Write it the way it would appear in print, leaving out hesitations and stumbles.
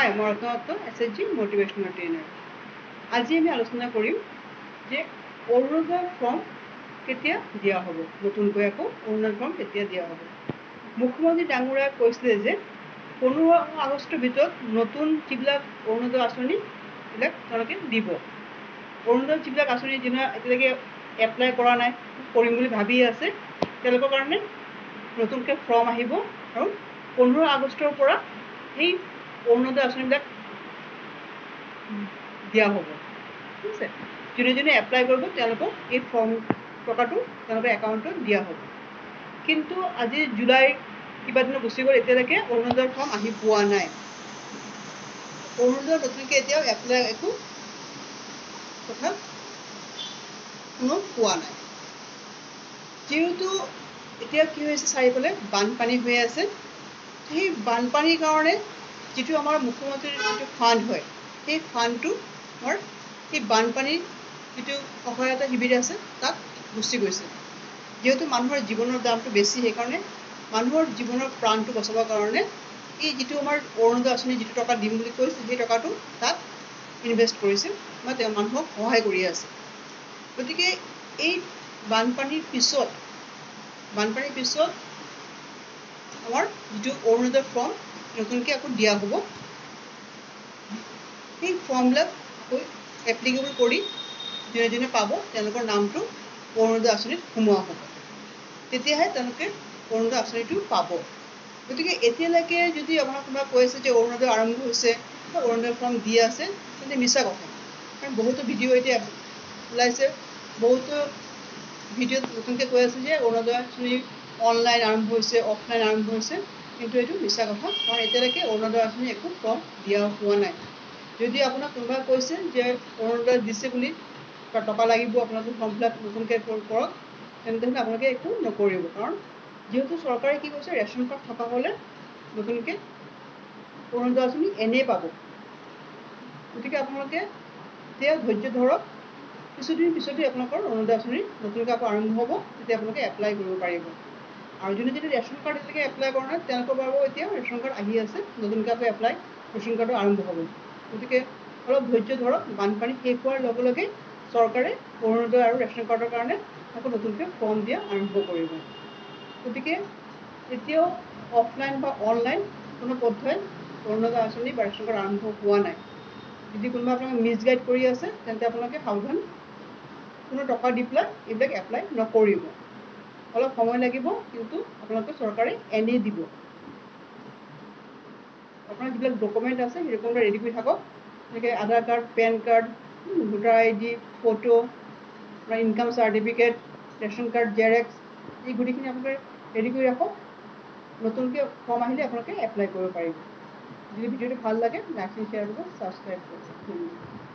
হাই, মই ৰত্নদত্ত SHG মোটিভেশ্যনেল trainer. আজি আমি আলোচনা কৰিম যে অৰুণোদয় ফৰ্ম কেতিয়া দিয়া হ'ব, নতুনকৈ আকৌ অৰুণোদয় ফৰ্ম কেতিয়া দিয়া হ'ব। মুখ্যমন্ত্ৰী ডাঙৰীয়াই কৈছিলে যে 15 আগষ্টৰ ভিতৰত নতুন যিবিলাক অৰুণোদয় আঁচনি এইবিলাক তেওঁলোকে দিব। অৰুণোদয় যিবিলাক আঁচনি যিবিলাক এতিয়ালৈকে এপ্লাই কৰা নাই, কৰিম বুলি ভাবি আছে, তেওঁলোকৰ কাৰণে নতুনকৈ ফৰ্ম আহিব আৰু 15 আগষ্টৰ পৰা এই অৰুণোদয় আঁচনিবিলাক দিয়া হ'ব। ঠিক আছে, যোনে যোনে এপ্লাই কৰিব তেওঁলোকক এই ফৰ্ম টকাটো তেওঁলোকৰ একাউণ্টত দিয়া হ'ব। কিন্তু আজি জুলাই কিবা দিন গুচি গ'ল, এতিয়ালৈকে অৰুণোদয়ৰ ফৰ্ম আহি পোৱা নাই। অৰুণোদয় নতুনকৈ এতিয়াও এপ্লাই একো কথা কোনো পোৱা নাই। যিহেতু এতিয়া কি হৈছে, চাৰিওফালে বানপানী হৈ আছে, সেই বানপানীৰ কাৰণে যিটো আমাৰ মুখ্যমন্ত্ৰীৰ যিটো ফাণ্ড হয়, সেই ফাণ্ডটো আমাৰ সেই বানপানীৰ যিটো সহায়তা শিবিৰ আছে তাত গুচি গৈছে। যিহেতু মানুহৰ জীৱনৰ দামটো বেছি, সেইকাৰণে মানুহৰ জীৱনৰ প্ৰাণটো বচাবৰ কাৰণে এই যিটো আমাৰ অৰুণোদয় আঁচনি যিটো টকা দিম বুলি কৈছে, সেই টকাটো তাত ইনভেষ্ট কৰিছে বা তেওঁ মানুহক সহায় কৰি আছে। গতিকে এই বানপানীৰ পিছত আমাৰ যিটো অৰুণোদয় ফৰ্ম নতুনকৈ আকৌ দিয়া হ'ব, সেই ফৰ্মবিলাক আকৌ এপ্লিকেবল কৰি যোনে যোনে পাব তেওঁলোকৰ নামটো অৰুণোদয় আঁচনিত সোমোৱা হ'ব। তেতিয়াহে তেওঁলোকে অৰুণোদয় আঁচনিটো পাব। গতিকে এতিয়ালৈকে যদি আপোনাৰ কোনোবা কৈ আছে যে অৰুণোদয় আৰম্ভ হৈছে বা অৰুণোদয় ফৰ্ম দি আছে, তেন্তে মিছা কথা। কাৰণ বহুতো ভিডিঅ' এতিয়া ওলাইছে, বহুতো ভিডিঅ'ত নতুনকৈ কৈ আছে যে অৰুণোদয় আঁচনি অনলাইন আৰম্ভ হৈছে, অফলাইন আৰম্ভ হৈছে, কিন্তু এইটো মিছা কথা। কাৰণ এতিয়ালৈকে অৰুণোদয় আঁচনি একো ফৰ্ম দিয়া হোৱা নাই। যদি আপোনাক কোনোবাই কৈছে যে অৰুণোদয় দিছে বুলি বা টকা লাগিব আপোনালোকে ফৰ্ম ফিল আপ নতুনকৈ কৰক, তেনেহ'লে আপোনালোকে একো নকৰিব। কাৰণ যিহেতু চৰকাৰে কি কৈছে, ৰেচন কাৰ্ড থকা হ'লে নতুনকৈ অৰুণোদয় আঁচনি এনেই পাব। গতিকে আপোনালোকে এতিয়া ধৈৰ্য ধৰক, কিছুদিন পিছতে আপোনালোকৰ অৰুণোদয় আঁচনি নতুনকৈ আকৌ আৰম্ভ হ'ব, তেতিয়া আপোনালোকে এপ্লাই কৰিব পাৰিব। আৰু যোনে যদি ৰেচন কাৰ্ড এতিয়ালৈকে এপ্লাই কৰা নাই, তেওঁলোকৰ বাৰু এতিয়া ৰেচন কাৰ্ড আহি আছে, নতুনকৈ আকৌ ৰেচন কাৰ্ডো আৰম্ভ হ'ব। গতিকে অলপ ধৈৰ্য ধৰক, বানপানী শেষ হোৱাৰ লগে লগে চৰকাৰে অৰুণোদয় আৰু ৰেচন কাৰ্ডৰ কাৰণে আকৌ নতুনকৈ ফৰ্ম দিয়া আৰম্ভ কৰিব। গতিকে এতিয়াও অফলাইন বা অনলাইন কোনো পধ্যই অৰুণোদয় আঁচনি বা ৰেচন কাৰ্ড আৰম্ভ হোৱা নাই। যদি কোনোবা আপোনালোকে মিছগাইড কৰি আছে, তেন্তে আপোনালোকে সাৱধান, কোনো টকা দি পেলাই এইবিলাক এপ্লাই নকৰিব। অলপ সময় লাগিব, কিন্তু আপোনালোকে চৰকাৰে এনেই দিব। আপোনাৰ যিবিলাক ডকুমেণ্ট আছে সেই ডকুমেণ্ট ৰেডি কৰি থাকক, যেনেকৈ Aadhaar card, PAN card, voter ID, photo, আপোনাৰ income certificate, ration card xerox, এই গোটেইখিনি আপোনালোকে ৰেডি কৰি ৰাখক। নতুনকৈ ফৰ্ম আহিলে আপোনালোকে এপ্লাই কৰিব পাৰিব। যদি ভিডিঅ'টো ভাল লাগে লাইক এণ্ড শ্বেয়াৰ কৰিব, ছাবস্ক্ৰাইব কৰিব। ধন্যবাদ।